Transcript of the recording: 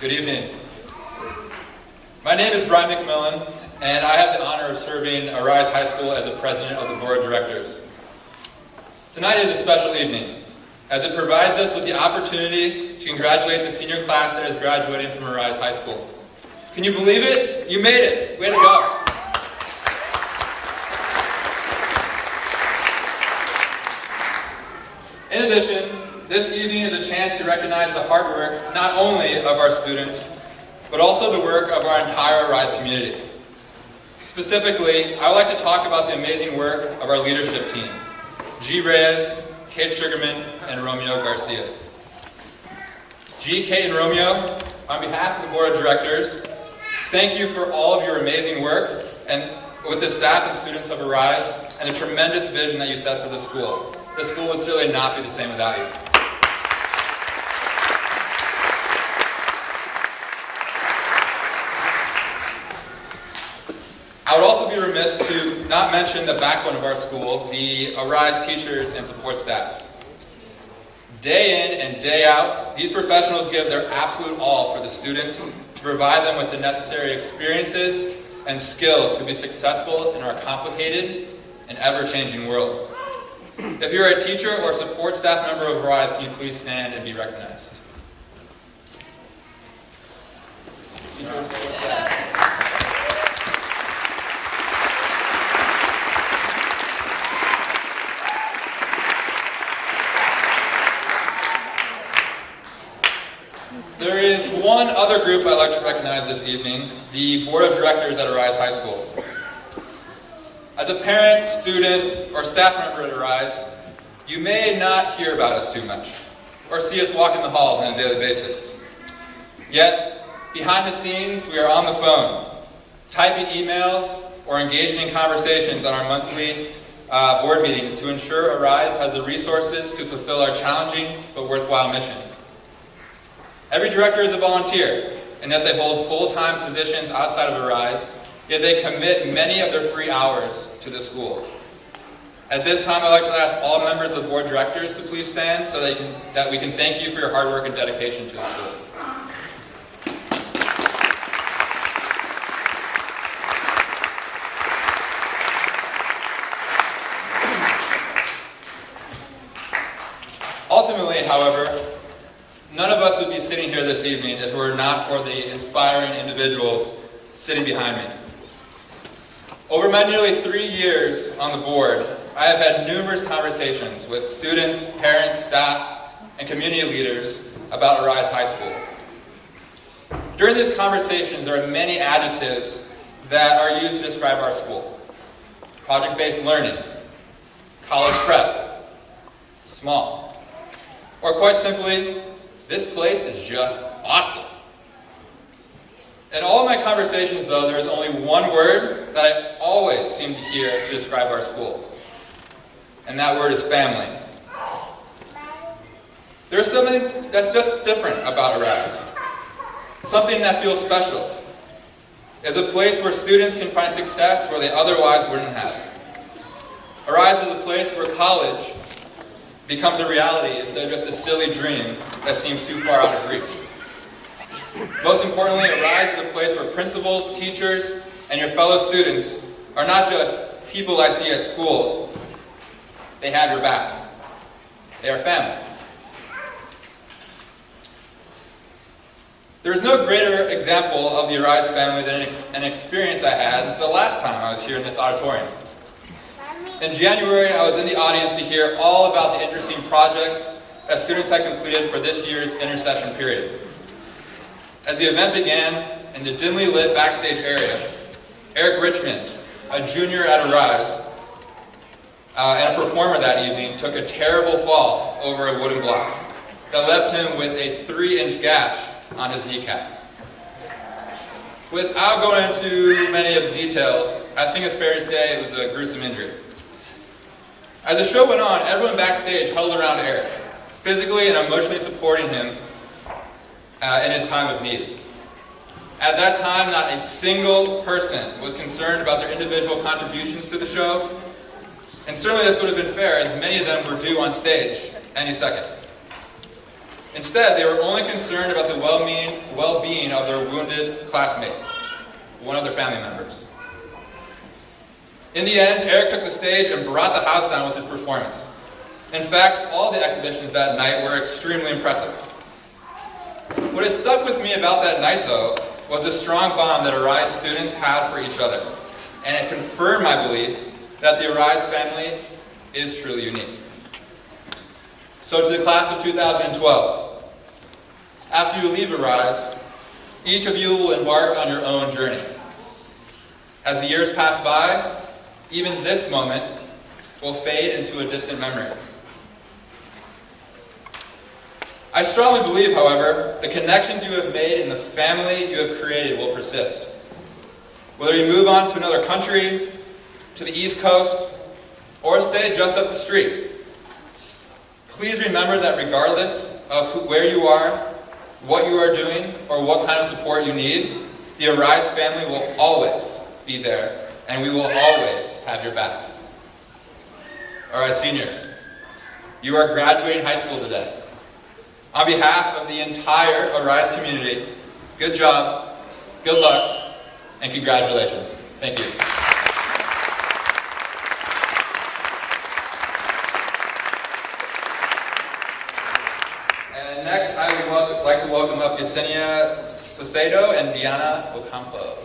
Good evening. My name is Brian McMillan, and I have the honor of serving Arise High School as the president of the board of directors. Tonight is a special evening, as it provides us with the opportunity to congratulate the senior class that is graduating from Arise High School. Can you believe it? You made it! Way to go! In addition, this evening is a chance to recognize the hard work not only of our students, but also the work of our entire Arise community. Specifically, I would like to talk about the amazing work of our leadership team, G. Reyes, Kate Sugarman, and Romeo Garcia. G, Kate, and Romeo, on behalf of the board of directors, thank you for all of your amazing work and with the staff and students of Arise and the tremendous vision that you set for the school. The school would certainly not be the same without you. I would also be remiss to not mention the backbone of our school, the Arise teachers and support staff. Day in and day out, these professionals give their absolute all for the students to provide them with the necessary experiences and skills to be successful in our complicated and ever-changing world. If you're a teacher or support staff member of Arise, can you please stand and be recognized? There is one other group I'd like to recognize this evening, the Board of Directors at Arise High School. As a parent, student, or staff member at Arise, you may not hear about us too much, or see us walk in the halls on a daily basis. Yet, behind the scenes, we are on the phone, typing emails, or engaging in conversations on our monthly board meetings to ensure Arise has the resources to fulfill our challenging but worthwhile mission. Every director is a volunteer, in that they hold full-time positions outside of Arise, yet they commit many of their free hours to the school. At this time, I'd like to ask all members of the board of directors to please stand so that we can thank you for your hard work and dedication to the school. Ultimately, however, none of us would be sitting here this evening if it were not for the inspiring individuals sitting behind me. Over my nearly 3 years on the board, I have had numerous conversations with students, parents, staff, and community leaders about Arise High School. During these conversations, there are many adjectives that are used to describe our school. Project-based learning, college prep, small, or quite simply, this place is just awesome. In all of my conversations, though, there is only one word that I always seem to hear to describe our school. And that word is family. There's something that's just different about Arise. Something that feels special. It's a place where students can find success where they otherwise wouldn't have. Arise is a place where college becomes a reality instead of just a silly dream that seems too far out of reach. Most importantly, Arise is a place where principals, teachers, and your fellow students are not just people I see at school. They have your back. They are family. There is no greater example of the Arise family than an experience I had the last time I was here in this auditorium. In January, I was in the audience to hear all about the interesting projects that students had completed for this year's intersession period. As the event began, in the dimly lit backstage area, Eric Richmond, a junior at Arise, and a performer that evening, took a terrible fall over a wooden block that left him with a 3-inch gash on his kneecap. Without going into many of the details, I think it's fair to say it was a gruesome injury. As the show went on, everyone backstage huddled around Eric, physically and emotionally supporting him in his time of need. At that time, not a single person was concerned about their individual contributions to the show, and certainly this would have been fair, as many of them were due on stage any second. Instead, they were only concerned about the well-being well-being of their wounded classmate, one of their family members. In the end, Eric took the stage and brought the house down with his performance. In fact, all the exhibitions that night were extremely impressive. What has stuck with me about that night, though, was the strong bond that Arise students had for each other, and it confirmed my belief that the Arise family is truly unique. So to the class of 2012, after you leave Arise, each of you will embark on your own journey. As the years pass by, even this moment will fade into a distant memory. I strongly believe, however, the connections you have made and the family you have created will persist. Whether you move on to another country, to the East Coast, or stay just up the street, please remember that regardless of where you are, what you are doing, or what kind of support you need, the Arise family will always be there, and we will always have your back. Arise seniors, you are graduating high school today. On behalf of the entire Arise community, good job, good luck, and congratulations. Thank you. And next, I would like to welcome up Yesenia Sacedo and Diana Ocampo.